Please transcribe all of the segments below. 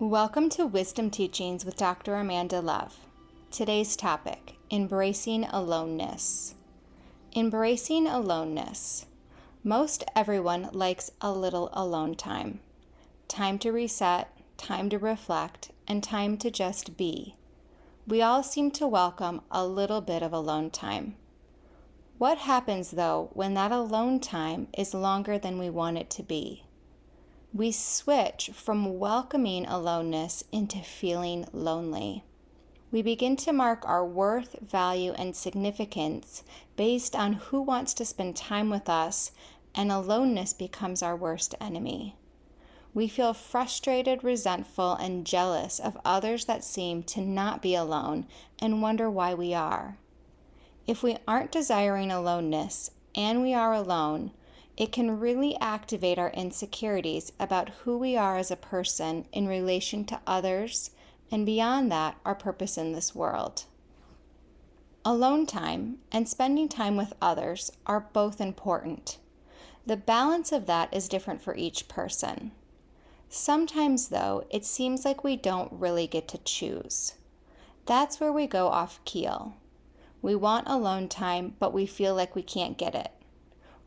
Welcome to Wisdom Teachings with Dr. Amanda Love. Today's topic, embracing aloneness. Embracing aloneness. Most everyone likes a little alone time. Time to reset, time to reflect, and time to just be. We all seem to welcome a little bit of alone time. What happens, though, when that alone time is longer than we want it to be? We switch from welcoming aloneness into feeling lonely. We begin to mark our worth, value, and significance based on who wants to spend time with us, and aloneness becomes our worst enemy. We feel frustrated, resentful, and jealous of others that seem to not be alone and wonder why we are. If we aren't desiring aloneness and we are alone, it can really activate our insecurities about who we are as a person in relation to others, and beyond that, our purpose in this world. Alone time and spending time with others are both important. The balance of that is different for each person. Sometimes, though, it seems like we don't really get to choose. That's where we go off keel. We want alone time, but we feel like we can't get it.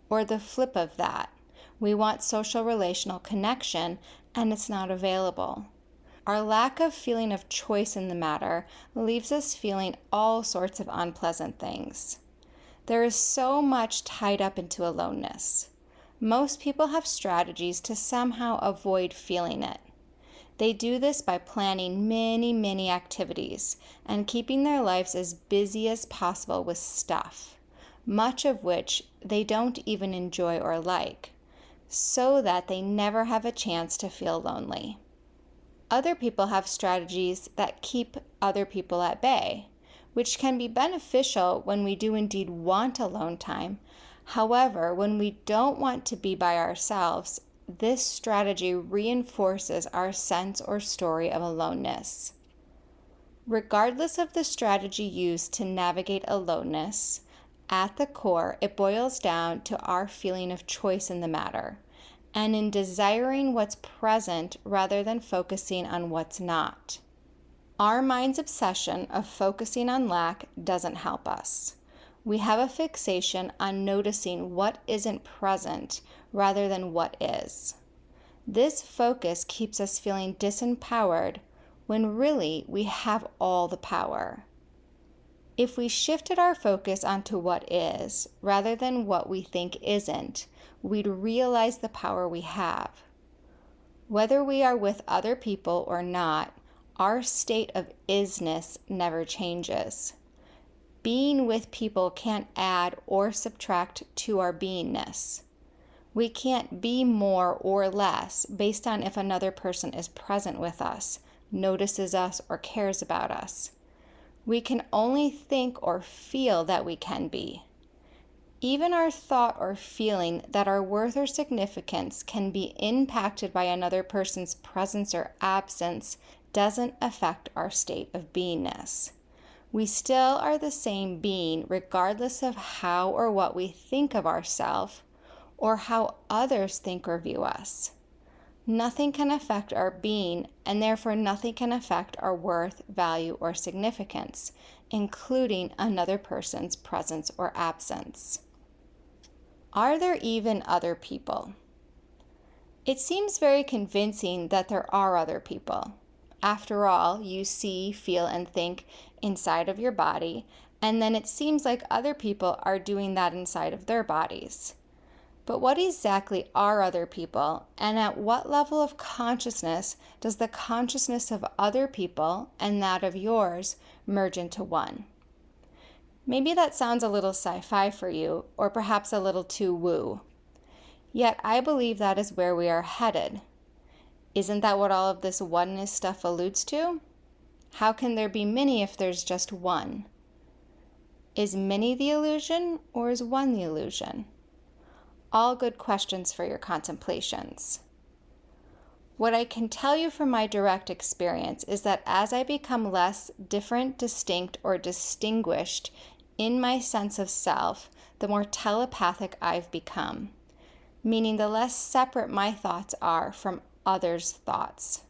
Or the flip of that, we want social relational connection and it's not available. Our lack of feeling of choice in the matter leaves us feeling all sorts of unpleasant things. There is so much tied up into aloneness. Most people have strategies to somehow avoid feeling it. They do this by planning many activities and keeping their lives as busy as possible with stuff, much of which they don't even enjoy or like, so that they never have a chance to feel lonely. Other people have strategies that keep other people at bay, which can be beneficial when we do indeed want alone time. However, when we don't want to be by ourselves, this strategy reinforces our sense or story of aloneness. Regardless of the strategy used to navigate aloneness, at the core, it boils down to our feeling of choice in the matter, and in desiring what's present rather than focusing on what's not. Our mind's obsession of focusing on lack doesn't help us. We have a fixation on noticing what isn't present rather than what is. This focus keeps us feeling disempowered when really we have all the power. If we shifted our focus onto what is, rather than what we think isn't, we'd realize the power we have. Whether we are with other people or not, our state of isness never changes. Being with people can't add or subtract to our beingness. We can't be more or less based on if another person is present with us, notices us, or cares about us. We can only think or feel that we can be. Even our thought or feeling that our worth or significance can be impacted by another person's presence or absence doesn't affect our state of beingness. We still are the same being regardless of how or what we think of ourselves or how others think or view us. Nothing can affect our being, and therefore nothing can affect our worth, value, or significance, including another person's presence or absence. Are there even other people? It seems very convincing that there are other people. After all, you see, feel, and think inside of your body, and then it seems like other people are doing that inside of their bodies. But what exactly are other people, and at what level of consciousness does the consciousness of other people and that of yours merge into one? Maybe that sounds a little sci-fi for you, or perhaps a little too woo. Yet I believe that is where we are headed. Isn't that what all of this oneness stuff alludes to? How can there be many if there's just one? Is many the illusion, or is one the illusion? All good questions for your contemplations. What I can tell you from my direct experience is that as I become less different, distinct, or distinguished in my sense of self, the more telepathic I've become, meaning the less separate my thoughts are from others' thoughts.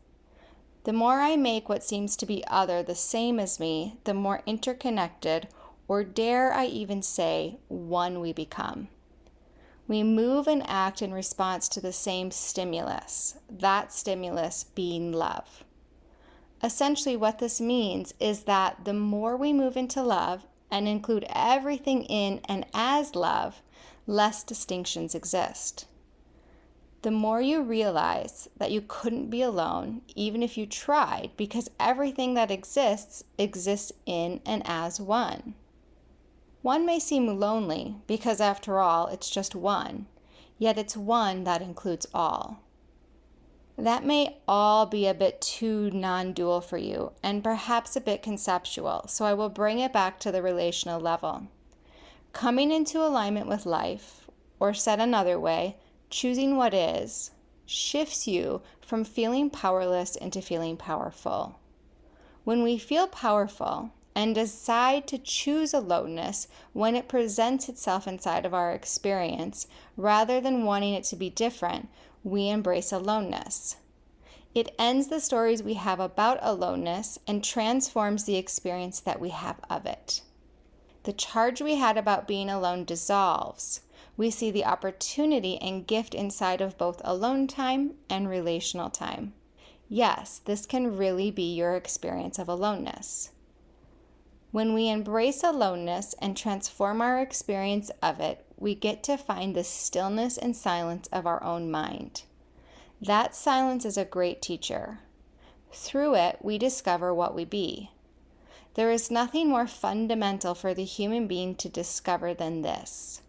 The more I make what seems to be other the same as me, the more interconnected, or dare I even say, one we become. We move and act in response to the same stimulus, that stimulus being love. Essentially, what this means is that the more we move into love and include everything in and as love, less distinctions exist. The more you realize that you couldn't be alone, even if you tried, because everything that exists in and as one. One may seem lonely because, after all, it's just one, yet it's one that includes all. That may all be a bit too non-dual for you and perhaps a bit conceptual, so I will bring it back to the relational level. Coming into alignment with life, or said another way, choosing what is, shifts you from feeling powerless into feeling powerful. When we feel powerful and decide to choose aloneness when it presents itself inside of our experience, rather than wanting it to be different, we embrace aloneness. It ends the stories we have about aloneness and transforms the experience that we have of it. The charge we had about being alone dissolves. We see the opportunity and gift inside of both alone time and relational time. Yes, this can really be your experience of aloneness. When we embrace aloneness and transform our experience of it, we get to find the stillness and silence of our own mind. That silence is a great teacher. Through it, we discover what we be. There is nothing more fundamental for the human being to discover than this.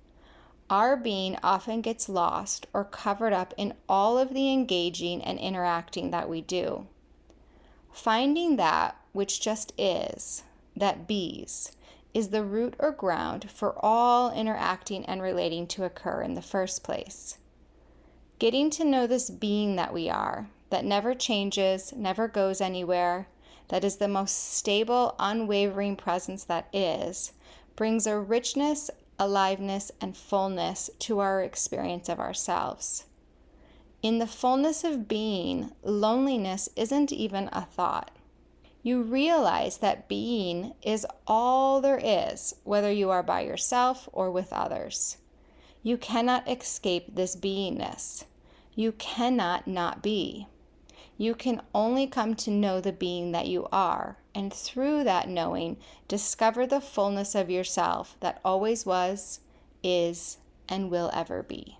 Our being often gets lost or covered up in all of the engaging and interacting that we do. Finding that which just is, that bees, is the root or ground for all interacting and relating to occur in the first place. Getting to know this being that we are, that never changes, never goes anywhere, that is the most stable, unwavering presence that is, brings a richness, aliveness, and fullness to our experience of ourselves. In the fullness of being, loneliness isn't even a thought. You realize that being is all there is, whether you are by yourself or with others. You cannot escape this beingness. You cannot not be. You can only come to know the being that you are, and through that knowing, discover the fullness of yourself that always was, is, and will ever be.